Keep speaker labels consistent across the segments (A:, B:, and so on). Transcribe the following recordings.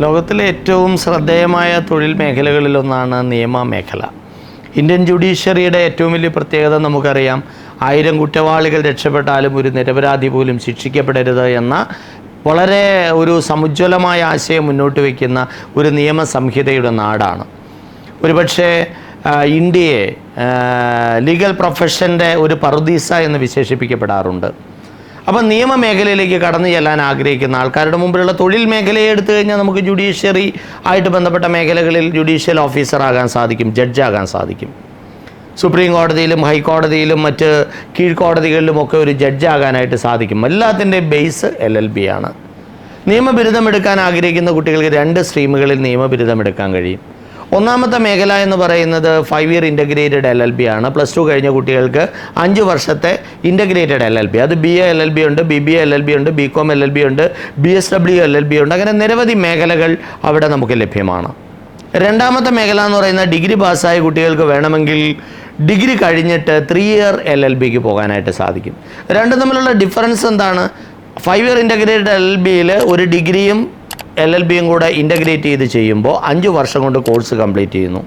A: ലോകത്തിലെ ഏറ്റവും ശ്രദ്ധേയമായ തൊഴിൽ മേഖലകളിലൊന്നാണ് നിയമ മേഖല. ഇന്ത്യൻ ജുഡീഷ്യറിയുടെ ഏറ്റവും വലിയ പ്രത്യേകത നമുക്കറിയാം. 1000 കുറ്റവാളികൾ രക്ഷപ്പെട്ടാലും ഒരു നിരപരാധി പോലും ശിക്ഷിക്കപ്പെടരുത് എന്ന വളരെ ഒരു സമുജ്വലമായ ആശയം മുന്നോട്ട് വയ്ക്കുന്ന ഒരു നിയമസംഹിതയുടെ നാടാണ്. ഒരുപക്ഷെ ഇന്ത്യയെ ലീഗൽ പ്രൊഫഷൻ്റെ ഒരു പറുദീസ എന്ന് വിശേഷിപ്പിക്കപ്പെടാറുണ്ട്. അപ്പം നിയമമേഖലയിലേക്ക് കടന്നു ചെല്ലാൻ ആഗ്രഹിക്കുന്ന ആൾക്കാരുടെ മുമ്പിലുള്ള തൊഴിൽ മേഖലയെ എടുത്തു കഴിഞ്ഞാൽ നമുക്ക് ജുഡീഷ്യറി ആയിട്ട് ബന്ധപ്പെട്ട മേഖലകളിൽ ജുഡീഷ്യൽ ഓഫീസറാകാൻ സാധിക്കും, ജഡ്ജാകാൻ സാധിക്കും. സുപ്രീം കോടതിയിലും ഹൈക്കോടതിയിലും മറ്റ് കീഴ്ക്കോടതികളിലുമൊക്കെ ഒരു ജഡ്ജാകാനായിട്ട് സാധിക്കും. എല്ലാത്തിൻ്റെ ബേസ് LLB ആണ്. നിയമബിരുദമെടുക്കാൻ ആഗ്രഹിക്കുന്ന കുട്ടികൾക്ക് 2 സ്ട്രീമുകളിൽ നിയമബിരുദമെടുക്കാൻ കഴിയും. ഒന്നാമത്തെ മേഖല എന്ന് പറയുന്നത് 5 ഇയർ ഇൻ്റഗ്രേറ്റഡ് LLB ആണ്. +2 കഴിഞ്ഞ കുട്ടികൾക്ക് 5 വർഷത്തെ ഇൻ്റഗ്രേറ്റഡ് LLB. അത് BA LLB ഉണ്ട്, BBA LLB ഉണ്ട്, BCom LLB ഉണ്ട്, BSW LLB ഉണ്ട്. അങ്ങനെ നിരവധി മേഖലകൾ അവിടെ നമുക്ക് ലഭ്യമാണ്. രണ്ടാമത്തെ മേഖല എന്ന് പറയുന്നത് ഡിഗ്രി പാസ്സായ കുട്ടികൾക്ക് വേണമെങ്കിൽ ഡിഗ്രി കഴിഞ്ഞിട്ട് 3 ഇയർ LLBക്ക് പോകാനായിട്ട് സാധിക്കും. രണ്ടും തമ്മിലുള്ള ഡിഫറൻസ് എന്താണ്? 5 ഇയർ ഇൻ്റഗ്രേറ്റഡ് LLBയിൽ ഒരു ഡിഗ്രിയും LLBയും കൂടെ ഇൻ്റഗ്രേറ്റ് ചെയ്ത് ചെയ്യുമ്പോൾ 5 വർഷം കൊണ്ട് കോഴ്സ് കംപ്ലീറ്റ് ചെയ്യുന്നു.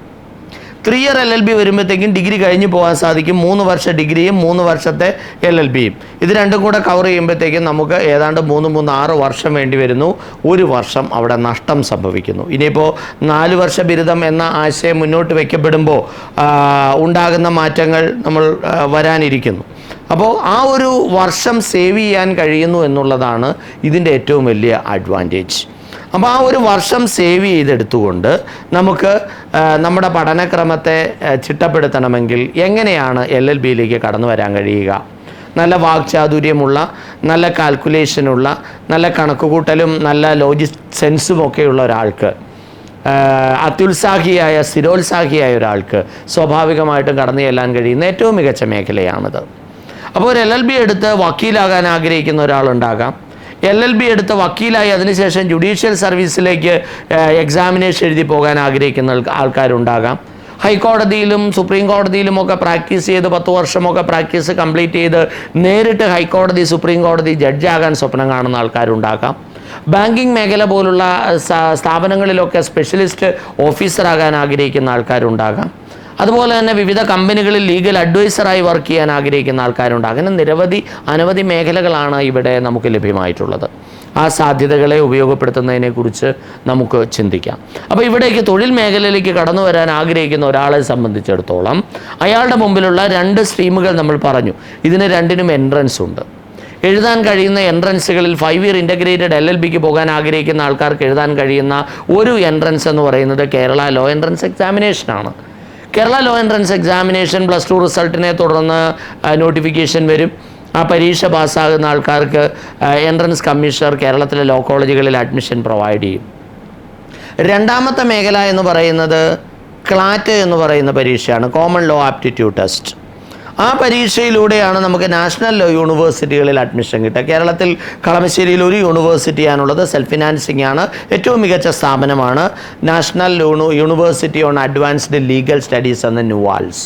A: 3 ഇയർ LLB വരുമ്പോഴത്തേക്കും ഡിഗ്രി കഴിഞ്ഞ് പോകാൻ സാധിക്കും. 3 വർഷ ഡിഗ്രിയും 3 വർഷത്തെ LLBയും. ഇത് രണ്ടും കൂടെ കവർ ചെയ്യുമ്പോഴത്തേക്കും നമുക്ക് ഏതാണ്ട് 6 വർഷം വേണ്ടി വരുന്നു. 1 വർഷം അവിടെ നഷ്ടം സംഭവിക്കുന്നു. ഇനിയിപ്പോൾ 4 വർഷ ബിരുദം എന്ന ആശയം മുന്നോട്ട് വയ്ക്കപ്പെടുമ്പോൾ ഉണ്ടാകുന്ന മാറ്റങ്ങൾ നമ്മൾ വരാനിരിക്കുന്നു. അപ്പോൾ ആ ഒരു വർഷം സേവ് ചെയ്യാൻ കഴിയുന്നു എന്നുള്ളതാണ് ഇതിൻ്റെ ഏറ്റവും വലിയ അഡ്വാൻറ്റേജ്. അപ്പോൾ ആ ഒരു വർഷം സേവ് ചെയ്തെടുത്തുകൊണ്ട് നമുക്ക് നമ്മുടെ പഠനക്രമത്തെ ചിട്ടപ്പെടുത്തണമെങ്കിൽ എങ്ങനെയാണ് LLBയിലേക്ക് കടന്നു വരാൻ കഴിയുക? നല്ല വാക്ചാതുര്യമുള്ള, നല്ല കാൽക്കുലേഷനുള്ള, നല്ല കണക്കുകൂട്ടലും നല്ല ലോജിക് സെൻസും ഒക്കെയുള്ള ഒരാൾക്ക്, അത്യുത്സാഹിയായ സ്ഥിരോത്സാഹിയായ ഒരാൾക്ക് സ്വാഭാവികമായിട്ടും കടന്നു ചെല്ലാൻ കഴിയുന്ന ഏറ്റവും മികച്ച മേഖലയാണിത്. അപ്പോൾ ഒരു LLB എടുത്ത് വക്കീലാകാൻ ആഗ്രഹിക്കുന്ന ഒരാളുണ്ടാകാം. LLB എടുത്ത് വക്കീലായി അതിനുശേഷം ജുഡീഷ്യൽ സർവീസിലേക്ക് എക്സാമിനേഷൻ എഴുതി പോകാൻ ആഗ്രഹിക്കുന്ന ആൾക്കാരുണ്ടാകാം. ഹൈക്കോടതിയിലും സുപ്രീം കോടതിയിലുമൊക്കെ പ്രാക്ടീസ് ചെയ്ത് 10 വർഷമൊക്കെ പ്രാക്ടീസ് കംപ്ലീറ്റ് ചെയ്ത് നേരിട്ട് ഹൈക്കോടതി സുപ്രീം കോടതി ജഡ്ജാകാൻ സ്വപ്നം കാണുന്ന ആൾക്കാരുണ്ടാകാം. ബാങ്കിങ് മേഖല പോലുള്ള സ്ഥാപനങ്ങളിലൊക്കെ സ്പെഷ്യലിസ്റ്റ് ഓഫീസറാകാൻ ആഗ്രഹിക്കുന്ന ആൾക്കാരുണ്ടാകാം. അതുപോലെ തന്നെ വിവിധ കമ്പനികളിൽ ലീഗൽ അഡ്വൈസറായി വർക്ക് ചെയ്യാൻ ആഗ്രഹിക്കുന്ന ആൾക്കാരുണ്ട്. അങ്ങനെ അനവധി മേഖലകളാണ് ഇവിടെ നമുക്ക് ലഭ്യമായിട്ടുള്ളത്. ആ സാധ്യതകളെ ഉപയോഗപ്പെടുത്തുന്നതിനെക്കുറിച്ച് നമുക്ക് ചിന്തിക്കാം. അപ്പോൾ ഇവിടേക്ക് തൊഴിൽ മേഖലയിലേക്ക് കടന്നു വരാൻ ആഗ്രഹിക്കുന്ന ഒരാളെ സംബന്ധിച്ചിടത്തോളം അയാളുടെ മുമ്പിലുള്ള 2 സ്ട്രീമുകൾ നമ്മൾ പറഞ്ഞു. ഇതിന് രണ്ടിനും എൻട്രൻസ് ഉണ്ട്. എഴുതാൻ കഴിയുന്ന എൻട്രൻസുകളിൽ 5 ഇയർ ഇൻ്റഗ്രേറ്റഡ് LLBക്ക് പോകാൻ ആഗ്രഹിക്കുന്ന ആൾക്കാർക്ക് എഴുതാൻ കഴിയുന്ന ഒരു എൻട്രൻസ് എന്ന് പറയുന്നത് കേരള ലോ എൻട്രൻസ് എക്സാമിനേഷനാണ്. കേരള ലോ എൻട്രൻസ് എക്സാമിനേഷൻ +2 റിസൾട്ടിനെ തുടർന്ന് നോട്ടിഫിക്കേഷൻ വരും. ആ പരീക്ഷ പാസ്സാകുന്ന ആൾക്കാർക്ക് എൻട്രൻസ് കമ്മീഷണർ കേരളത്തിലെ ലോ കോളേജുകളിൽ അഡ്മിഷൻ പ്രൊവൈഡ് ചെയ്യും. രണ്ടാമത്തെ മേഖല എന്ന് പറയുന്നത് ക്ലാറ്റ് എന്ന് പറയുന്ന പരീക്ഷയാണ്, കോമൺ ലോ ആപ്റ്റിറ്റ്യൂഡ് ടെസ്റ്റ്. ആ പരീക്ഷയിലൂടെയാണ് നമുക്ക് നാഷണൽ ലോ യൂണിവേഴ്സിറ്റികളിൽ അഡ്മിഷൻ കിട്ടുക. കേരളത്തിൽ കളമശ്ശേരിയിൽ ഒരു യൂണിവേഴ്സിറ്റിയാണുള്ളത്, സെൽഫ് ഫിനാൻസിങ് ആണ്, ഏറ്റവും മികച്ച സ്ഥാപനമാണ് national university on advanced legal studies എന്ന ന്യൂവാൽസ്.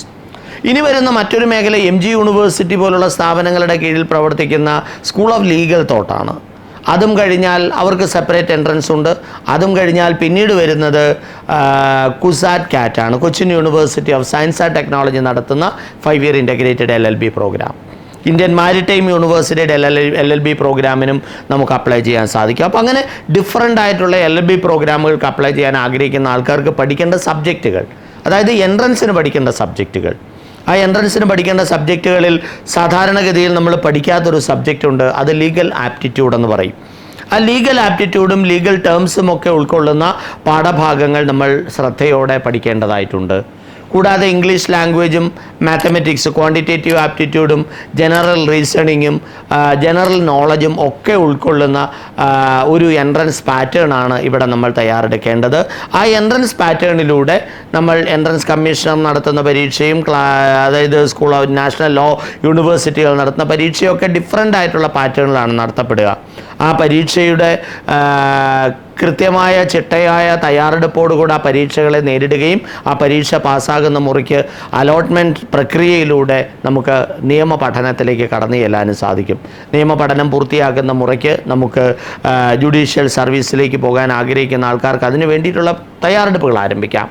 A: ഇനി വരുന്ന മറ്റൊരു മേഖല MG യൂണിവേഴ്സിറ്റി പോലുള്ള സ്ഥാപനങ്ങളുടെ കീഴിൽ പ്രവർത്തിക്കുന്ന സ്കൂൾ ഓഫ് ലീഗൽ തോട്ടാണ്. അതും കഴിഞ്ഞാൽ അവർക്ക് സെപ്പറേറ്റ് എൻട്രൻസ് ഉണ്ട്. അതും കഴിഞ്ഞാൽ പിന്നീട് വരുന്നത് കുസാറ്റ് കാറ്റ് ആണ്, Cochin university of science and technology നടത്തുന്ന 5 year integrated LLB programme. Indian maritime യൂണിവേഴ്സിറ്റിയുടെ LLB പ്രോഗ്രാമിനും നമുക്ക് അപ്ലൈ ചെയ്യാൻ സാധിക്കും. അപ്പോൾ അങ്ങനെ ഡിഫറൻ്റ് ആയിട്ടുള്ള LLB പ്രോഗ്രാമുകൾക്ക് അപ്ലൈ ചെയ്യാൻ ആഗ്രഹിക്കുന്ന ആൾക്കാർക്ക് പഠിക്കേണ്ട സബ്ജക്റ്റുകൾ, അതായത് എൻട്രൻസിന് പഠിക്കേണ്ട സബ്ജക്റ്റുകൾ, ആ എൻട്രൻസിന് പഠിക്കേണ്ട സബ്ജക്റ്റുകളിൽ സാധാരണഗതിയിൽ നമ്മൾ പഠിക്കാത്തൊരു സബ്ജക്റ്റ് ഉണ്ട്. അത് ലീഗൽ ആപ്റ്റിറ്റ്യൂഡ് എന്ന് പറയും. ആ ലീഗൽ ആപ്റ്റിറ്റ്യൂഡും ലീഗൽ ടേംസും ഒക്കെ ഉൾക്കൊള്ളുന്ന പാഠഭാഗങ്ങൾ നമ്മൾ ശ്രദ്ധയോടെ പഠിക്കേണ്ടതായിട്ടുണ്ട്. കൂടാതെ ഇംഗ്ലീഷ് ലാംഗ്വേജും മാത്തമെറ്റിക്സ്, ക്വാണ്ടിറ്റേറ്റീവ് ആപ്റ്റിറ്റ്യൂഡും ജനറൽ റീസണിങ്ങും ജനറൽ നോളജും ഒക്കെ ഉൾക്കൊള്ളുന്ന ഒരു എൻട്രൻസ് പാറ്റേൺ ആണ് ഇവിടെ നമ്മൾ തയ്യാറെടുക്കേണ്ടത്. ആ എൻട്രൻസ് പാറ്റേണിലൂടെ നമ്മൾ എൻട്രൻസ് കമ്മീഷണർ നടത്തുന്ന പരീക്ഷയും അതായത് സ്കൂൾ ഓഫ് നാഷണൽ ലോ യൂണിവേഴ്സിറ്റികൾ നടത്തുന്ന പരീക്ഷയൊക്കെ ഡിഫറൻ്റ് ആയിട്ടുള്ള പാറ്റേണിലാണ് നടത്തപ്പെടുക. ആ പരീക്ഷയുടെ കൃത്യമായ ചിട്ടയായ തയ്യാറെടുപ്പോടുകൂടി ആ പരീക്ഷകളെ നേരിടുകയും ആ പരീക്ഷ പാസ്സാകുന്ന മുറയ്ക്ക് അലോട്ട്മെൻറ്റ് പ്രക്രിയയിലൂടെ നമുക്ക് നിയമ പഠനത്തിലേക്ക് കടന്നു ചെല്ലാനും സാധിക്കും. നിയമപഠനം പൂർത്തിയാക്കുന്ന മുറയ്ക്ക് നമുക്ക് ജുഡീഷ്യൽ സർവീസിലേക്ക് പോകാൻ ആഗ്രഹിക്കുന്ന ആൾക്കാർക്ക് അതിന് വേണ്ടിയിട്ടുള്ള തയ്യാറെടുപ്പുകൾ ആരംഭിക്കാം.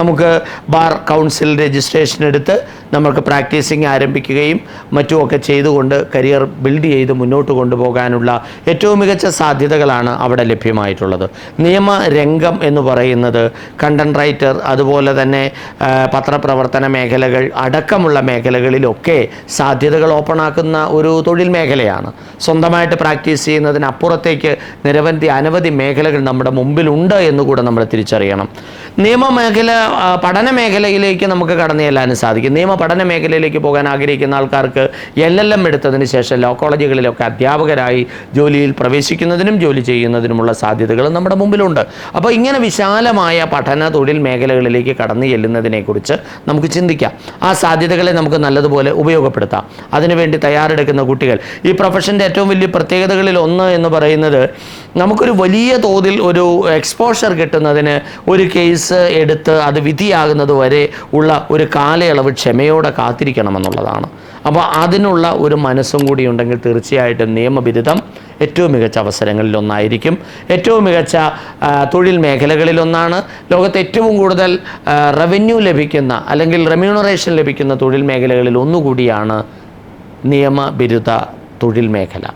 A: നമുക്ക് ബാർ കൗൺസിൽ രജിസ്ട്രേഷൻ എടുത്ത് നമുക്ക് പ്രാക്ടീസിങ് ആരംഭിക്കുകയും മറ്റുമൊക്കെ ചെയ്തുകൊണ്ട് കരിയർ ബിൽഡ് ചെയ്ത് മുന്നോട്ട് കൊണ്ടുപോകാനുള്ള ഏറ്റവും മികച്ച സാധ്യതകളാണ് അവിടെ ലഭ്യമായിട്ടുള്ളത്. നിയമരംഗം എന്ന് പറയുന്നത് കണ്ടന്റ് റൈറ്റർ, അതുപോലെ തന്നെ പത്രപ്രവർത്തന മേഖലകൾ അടക്കമുള്ള മേഖലകളിലൊക്കെ സാധ്യതകൾ ഓപ്പണാക്കുന്ന ഒരു തൊഴിൽ മേഖലയാണ്. സ്വന്തമായിട്ട് പ്രാക്ടീസ് ചെയ്യുന്നതിനപ്പുറത്തേക്ക് അനവധി മേഖലകൾ നമ്മുടെ മുമ്പിലുണ്ട് എന്നുകൂടെ നമ്മൾ തിരിച്ചറിയണം. നിയമമേഖല പഠന മേഖലയിലേക്ക് നമുക്ക് കടന്നു ചെല്ലാനും സാധിക്കും. നിയമ പഠന മേഖലയിലേക്ക് പോകാൻ ആഗ്രഹിക്കുന്ന ആൾക്കാർക്ക് LLM എടുത്തതിന് ശേഷം ലോ കോളേജുകളിലൊക്കെ അധ്യാപകരായി ജോലിയിൽ പ്രവേശിക്കുന്നതിനും ജോലി ചെയ്യുന്നതിനുമുള്ള സാധ്യതകൾ നമ്മുടെ മുമ്പിലുണ്ട്. അപ്പോൾ ഇങ്ങനെ വിശാലമായ പഠന തൊഴിൽ മേഖലകളിലേക്ക് കടന്നു ചെല്ലുന്നതിനെക്കുറിച്ച് നമുക്ക് ചിന്തിക്കാം. ആ സാധ്യതകളെ നമുക്ക് നല്ലതുപോലെ ഉപയോഗപ്പെടുത്താം. അതിനുവേണ്ടി തയ്യാറെടുക്കുന്ന കുട്ടികൾ, ഈ പ്രൊഫഷൻ്റെ ഏറ്റവും വലിയ പ്രത്യേകതകളിൽ ഒന്ന് എന്ന് പറയുന്നത് നമുക്കൊരു വലിയ തോതിൽ ഒരു എക്സ്പോഷർ കിട്ടുന്നതിന് ഒരു കേസ് എടുത്ത് അത് വിധിയാകുന്നത് വരെ ഉള്ള ഒരു കാലയളവ് ക്ഷമയോടെ കാത്തിരിക്കണമെന്നുള്ളതാണ്. അപ്പോൾ അതിനുള്ള ഒരു മനസ്സും കൂടി ഉണ്ടെങ്കിൽ തീർച്ചയായിട്ടും നിയമബിരുദം ഏറ്റവും മികച്ച അവസരങ്ങളിലൊന്നായിരിക്കും. ഏറ്റവും മികച്ച തൊഴിൽ മേഖലകളിലൊന്നാണ്. ലോകത്ത് ഏറ്റവും കൂടുതൽ റവന്യൂ ലഭിക്കുന്ന അല്ലെങ്കിൽ റെമ്യൂണറേഷൻ ലഭിക്കുന്ന തൊഴിൽ മേഖലകളിൽ ഒന്നുകൂടിയാണ് നിയമബിരുദ തൊഴിൽ മേഖല.